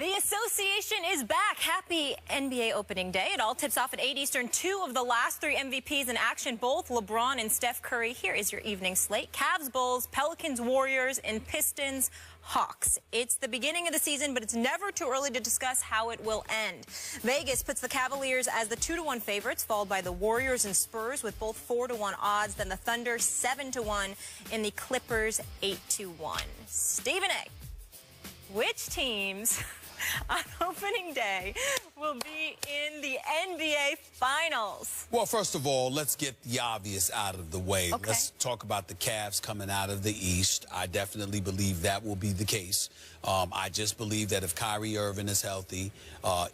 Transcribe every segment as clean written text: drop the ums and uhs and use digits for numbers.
The association is back. Happy NBA opening day. It all tips off at 8 Eastern. Two of the last three MVPs in action, both LeBron and Steph Curry. Here is your evening slate. Cavs, Bulls, Pelicans, Warriors, and Pistons, Hawks. It's the beginning of the season, but it's never too early to discuss how it will end. Vegas puts the Cavaliers as the 2-1 favorites, followed by the Warriors and Spurs with both 4-1 odds. Then the Thunder 7-1 and the Clippers 8-1. Stephen A., which teams on opening day will be in the NBA Finals? Well, first of all, let's get the obvious out of the way. Okay. Let's talk about the Cavs coming out of the East. I definitely believe that will be the case. I just believe that if Kyrie Irving is healthy,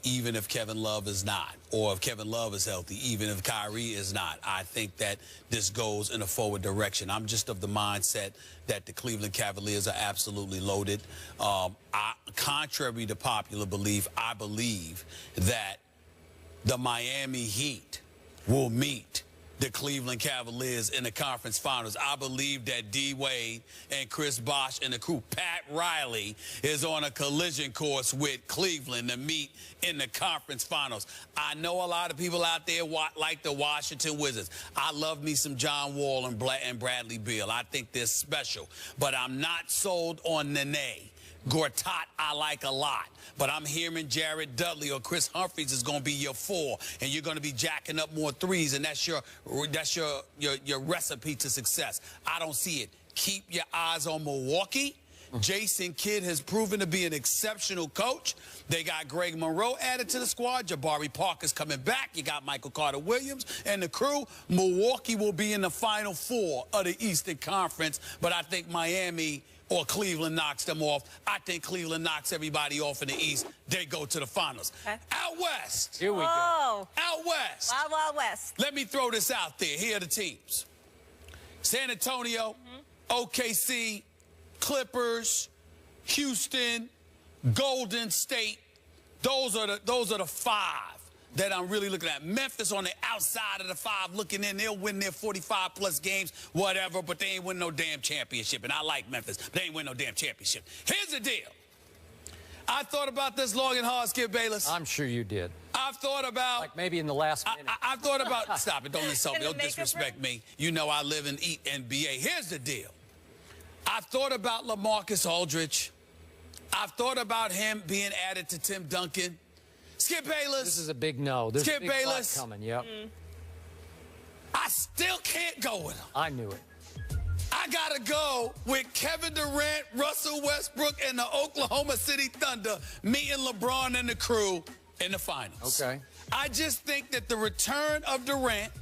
even if Kevin Love is not, or if Kevin Love is healthy, even if Kyrie is not, I think that this goes in a forward direction. I'm just of the mindset that the Cleveland Cavaliers are absolutely loaded. Contrary to popular belief, I believe that the Miami Heat will meet the Cleveland Cavaliers in the conference finals. I believe that D-Wade and Chris Bosh and the crew, Pat Riley, is on a collision course with Cleveland to meet in the conference finals. I know a lot of people out there like the Washington Wizards. I love me some John Wall and Bradley Beal. I think they're special. But I'm not sold on Nene. Gortat I like a lot, but I'm hearing Jared Dudley or Chris Humphries is going to be your 4, and you're going to be jacking up more threes, and that's your recipe to success. I don't see it. Keep your eyes on Milwaukee. Jason Kidd has proven to be an exceptional coach. They got Greg Monroe added to the squad. Jabari Parker's coming back. You got Michael Carter-Williams and the crew. Milwaukee will be in the Final Four of the Eastern Conference, but I think Miami or Cleveland knocks them off. I think Cleveland knocks everybody off in the East. They go to the finals. Okay. Out West. Here we go. Out West. Wild, Wild West. Let me throw this out there. Here are the teams. San Antonio, OKC, Clippers, Houston, Golden State. Those are the 5 that I'm really looking at. Memphis on the outside of the 5 looking in. They'll win their 45-plus games, whatever, but they ain't win no damn championship. And I like Memphis. They ain't win no damn championship. Here's the deal. I thought about this long and hard, Skip Bayless. I'm sure you did. I've thought about... Like maybe in the last minute. I thought about... Stop it. Don't insult me. Don't disrespect me. You know I live and eat NBA. Here's the deal. I've thought about LaMarcus Aldridge. I've thought about him being added to Tim Duncan. Skip Bayless. This is a big no. There's Skip a big Bayless coming. Yep. I still can't go with him. I knew it. I gotta go with Kevin Durant, Russell Westbrook, and the Oklahoma City Thunder meeting LeBron and the crew in the finals. Okay. I just think that the return of Durant,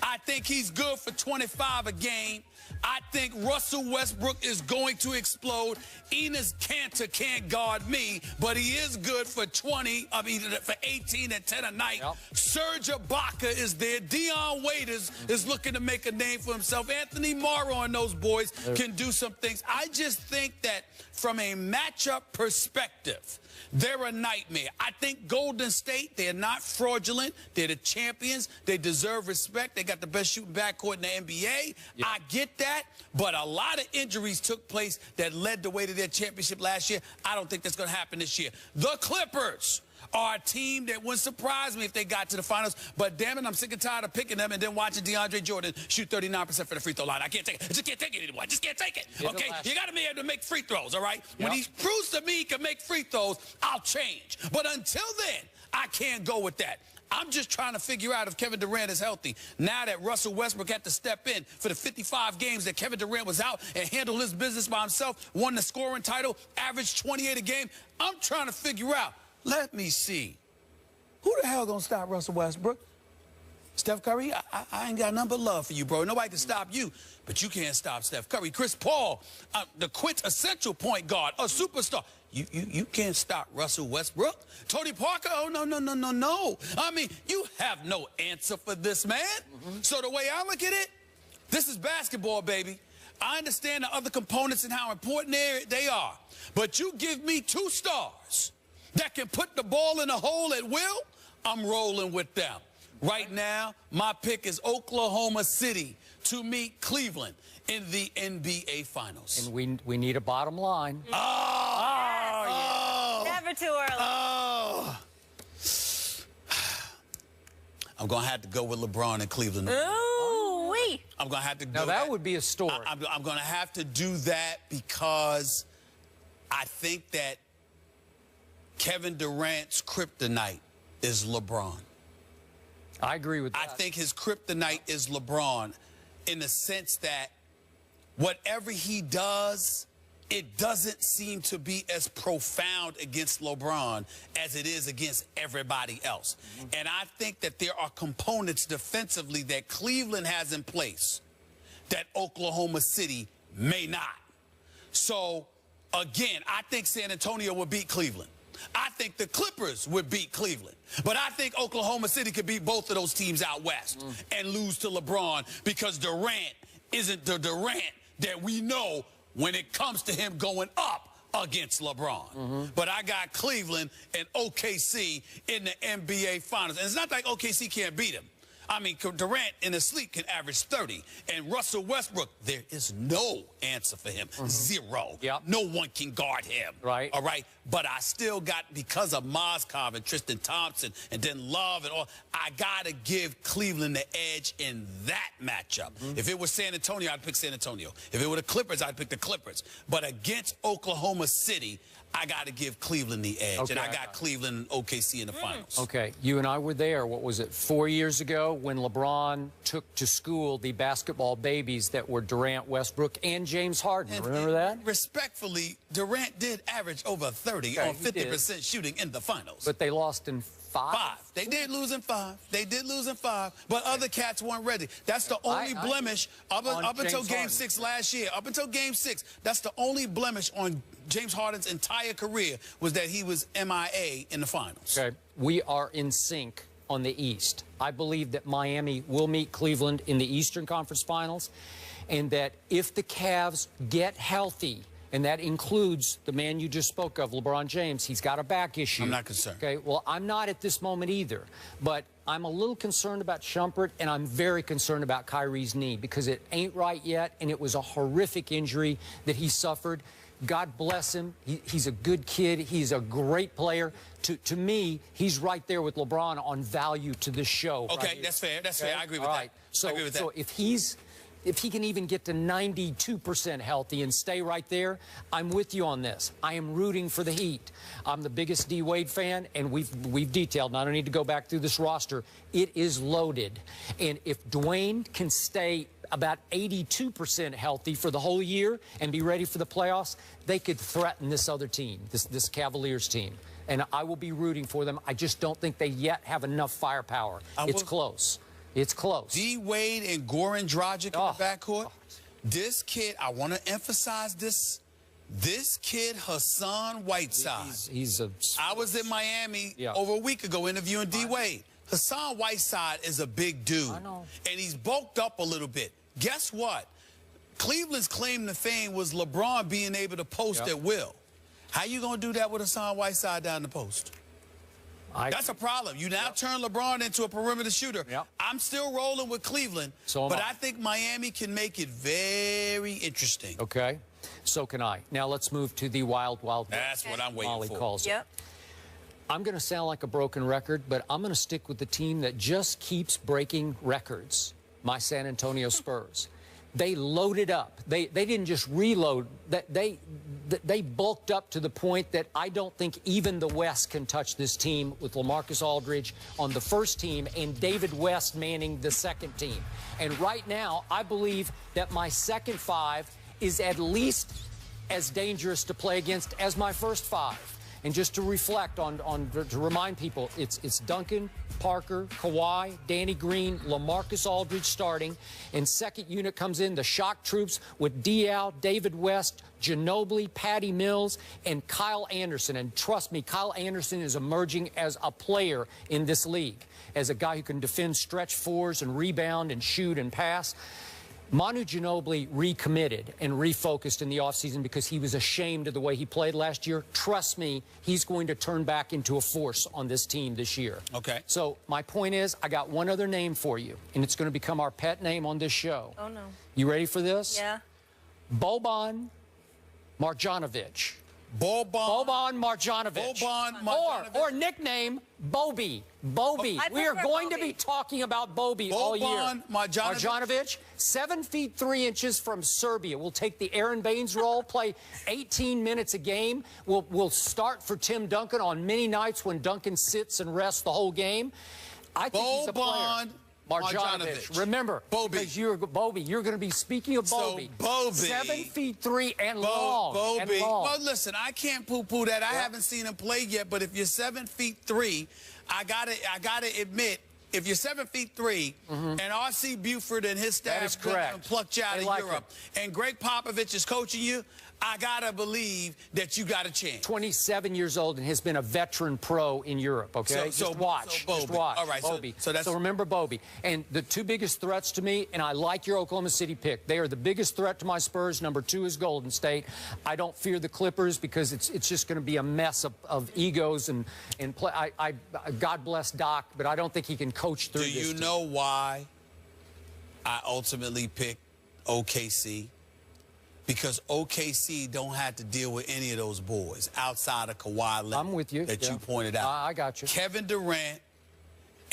I think he's good for 25 a game. I think Russell Westbrook is going to explode. Enes Kanter can't guard me, but he is good for 20, for 18 and 10 a night. Yep. Serge Ibaka is there. Dion Waiters is looking to make a name for himself. Anthony Morrow and those boys can do some things. I just think that from a matchup perspective, they're a nightmare. I think Golden State, they're not fraudulent. They're the champions. They deserve respect. They got the best shooting backcourt in the NBA. Yep. I get that, but a lot of injuries took place that led the way to their championship last year. I don't think that's going to happen this year. The Clippers are a team that wouldn't surprise me if they got to the finals, but damn it, I'm sick and tired of picking them and then watching DeAndre Jordan shoot 39% for the free throw line. I can't take it. I just can't take it anymore. I just can't take it. Okay? You got to be able to make free throws, all right? Yep. When he proves to me he can make free throws, I'll change. But until then, I can't go with that. I'm just trying to figure out if Kevin Durant is healthy. Now that Russell Westbrook had to step in for the 55 games that Kevin Durant was out and handle his business by himself, won the scoring title, averaged 28 a game, I'm trying to figure out, let me see. Who the hell gonna stop Russell Westbrook? Steph Curry? I ain't got nothing but love for you, bro. Nobody can stop you, but you can't stop Steph Curry. Chris Paul, the quintessential point guard, a superstar. You can't stop Russell Westbrook. Tony Parker, oh, no. I mean, you have no answer for this man. So the way I look at it, this is basketball, baby. I understand the other components and how important they are, but you give me 2 stars that can put the ball in a hole at will, I'm rolling with them. Right now, my pick is Oklahoma City to meet Cleveland in the NBA Finals. And we need a bottom line. Oh, Never never too early. Oh. I'm going to have to go with LeBron in Cleveland. Ooh-wee. I'm going to have to go. Now, that would be a story. I'm going to have to do that because I think that Kevin Durant's kryptonite is LeBron. I agree with that. I think his kryptonite is LeBron in the sense that whatever he does, it doesn't seem to be as profound against LeBron as it is against everybody else. And I think that there are components defensively that Cleveland has in place that Oklahoma City may not. So, again, I think San Antonio will beat Cleveland. I think the Clippers would beat Cleveland. But I think Oklahoma City could beat both of those teams out west and lose to LeBron because Durant isn't the Durant that we know when it comes to him going up against LeBron. But I got Cleveland and OKC in the NBA Finals. And it's not like OKC can't beat him. I mean, Durant in his sleep can average 30. And Russell Westbrook, there is no answer for him. Zero. Yep. No one can guard him. Right. All right. But I still got, because of Mozgov and Tristan Thompson and then Love and all, I got to give Cleveland the edge in that matchup. If it was San Antonio, I'd pick San Antonio. If it were the Clippers, I'd pick the Clippers. But against Oklahoma City, I got to give Cleveland the edge. Okay. And I got Cleveland and OKC in the finals. Okay, you and I were there, what was it, 4 years ago when LeBron took to school the basketball babies that were Durant, Westbrook, and James Harden. Remember that? Respectfully, Durant did average over 30 on 50% shooting in the finals. But they lost in five. They did lose in 5. They did lose in 5. But other cats weren't ready. That's the only blemish up until Game 6 last year. Up until Game 6, that's the only blemish on James Harden's entire career was that he was MIA in the finals. Okay, we are in sync on the East. I believe that Miami will meet Cleveland in the Eastern Conference Finals, and that if the Cavs get healthy, and that includes the man you just spoke of, LeBron James, he's got a back issue. I'm not concerned. Okay, well, I'm not at this moment either, but I'm a little concerned about Shumpert, and I'm very concerned about Kyrie's knee because it ain't right yet, and it was a horrific injury that he suffered. God bless him. He's a good kid. He's a great player. To me, he's right there with LeBron on value to this show. Okay, right that's fair. That's fair. I agree with All that. right. So, I agree with that. so if he can even get to 92% healthy and stay right there, I'm with you on this. I am rooting for the Heat. I'm the biggest D. Wade fan, and we've detailed, and I don't need to go back through this roster. It is loaded. And if Dwayne can stay about 82% healthy for the whole year and be ready for the playoffs, they could threaten this other team, this Cavaliers team. And I will be rooting for them. I just don't think they yet have enough firepower. It's close. It's close. D. Wade and Goran Dragic in the backcourt. This kid, I want to emphasize this. This kid, Hassan Whiteside. I was in Miami over a week ago interviewing D. Wade. Hassan Whiteside is a big dude. I know. And he's bulked up a little bit. Guess what? Cleveland's claim to fame was LeBron being able to post at will. How you going to do that with Hassan Whiteside down the post? That's a problem. You now turn LeBron into a perimeter shooter. I'm still rolling with Cleveland, but I think Miami can make it very interesting. Okay, so can I. Now let's move to the wild, wild. That's what I'm waiting for. Calls it. I'm going to sound like a broken record, but I'm going to stick with the team that just keeps breaking records, my San Antonio Spurs. They loaded up. They didn't just reload. They bulked up to the point that I don't think even the West can touch this team with LaMarcus Aldridge on the first team and David West manning the second team. And right now, I believe that my second five is at least as dangerous to play against as my first five. And just to reflect to remind people, it's Duncan, Parker, Kawhi, Danny Green, LaMarcus Aldridge starting. And second unit comes in the shock troops with Diaw, David West, Ginobili, Patty Mills, and Kyle Anderson. And trust me, Kyle Anderson is emerging as a player in this league, as a guy who can defend stretch fours and rebound and shoot and pass. Manu Ginobili recommitted and refocused in the offseason because he was ashamed of the way he played last year. Trust me, he's going to turn back into a force on this team this year. Okay. So my point is, I got one other name for you, and it's going to become our pet name on this show. Oh, no. You ready for this? Yeah. Boban Marjanovic. Boban Marjanovic. Boban Marjanovic. Or nickname Bobby. Bobby. We are going to be talking about Bobby all year. Boban Marjanovic, 7 feet 3 inches from Serbia. Will take the Aaron Baines role, play 18 minutes a game. Will start for Tim Duncan on many nights when Duncan sits and rests the whole game. I think he's a player. Marjanovic. Remember, because you're Bobby. You're going to be speaking of Bobby. So Bobby, 7 feet 3 and long. Bobby. Well, listen, I can't poo-poo that. I haven't seen him play yet. But if you're 7 feet 3, I gotta admit, if you're 7 feet 3, and R.C. Buford and his staff plucked you out of Europe, and Greg Popovich is coaching you, I gotta believe that you got a chance. 27 years old and has been a veteran pro in Europe, okay? Just watch. Just watch. All right, Bobby. so remember Bobby. And the two biggest threats to me, and I like your Oklahoma City pick. They are the biggest threat to my Spurs. Number 2 is Golden State. I don't fear the Clippers because it's just going to be a mess of egos and play. God bless Doc, but I don't think he can coach through this. Do you know why I ultimately picked OKC? Because OKC don't have to deal with any of those boys outside of Kawhi Leonard. I'm with you. That you pointed out. I got you. Kevin Durant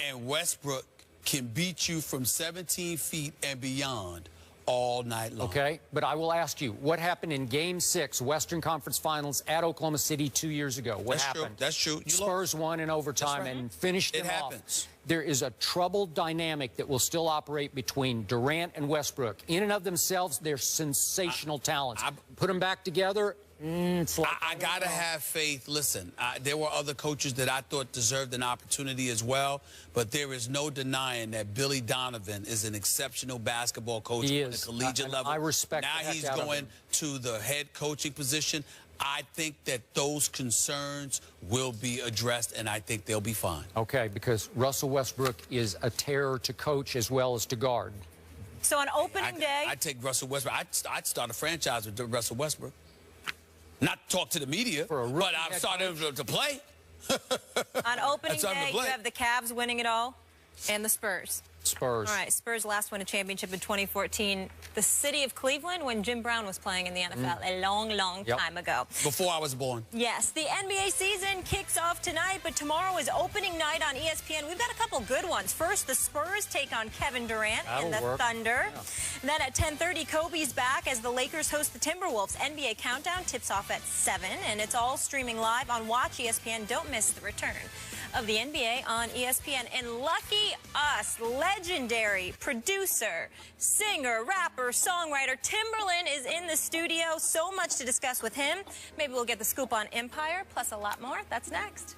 and Westbrook can beat you from 17 feet and beyond all night long. Okay, but I will ask you, what happened in Game 6, Western Conference Finals at Oklahoma City 2 years ago? What happened? That's true. Spurs won in overtime and finished them off. There is a troubled dynamic that will still operate between Durant and Westbrook. In and of themselves, they're sensational talents. Put them back together. I got to have faith. Listen, there were other coaches that I thought deserved an opportunity as well, but there is no denying that Billy Donovan is an exceptional basketball coach at the collegiate level. I respect that. Now he's going to the head coaching position. I think that those concerns will be addressed, and I think they'll be fine. Okay, because Russell Westbrook is a terror to coach as well as to guard. So on opening day... I'd take Russell Westbrook. I'd start a franchise with Russell Westbrook. Not talk to the media, but I've started to play. On opening day, you have the Cavs winning it all and the Spurs. Spurs. All right, Spurs last won a championship in 2014. The city of Cleveland when Jim Brown was playing in the NFL a long, long time ago. Before I was born. Yes, the NBA season kicks off tonight, but tomorrow is opening night on ESPN. We've got a couple good ones. First, the Spurs take on Kevin Durant and the Thunder. Then at 10:30, Kobe's back as the Lakers host the Timberwolves. NBA Countdown tips off at 7, and it's all streaming live on Watch ESPN. Don't miss the return of the NBA on ESPN. And lucky us, legendary producer, singer, rapper, songwriter Timberland is in the studio. So much to discuss with him. Maybe we'll get the scoop on Empire, plus a lot more. That's next.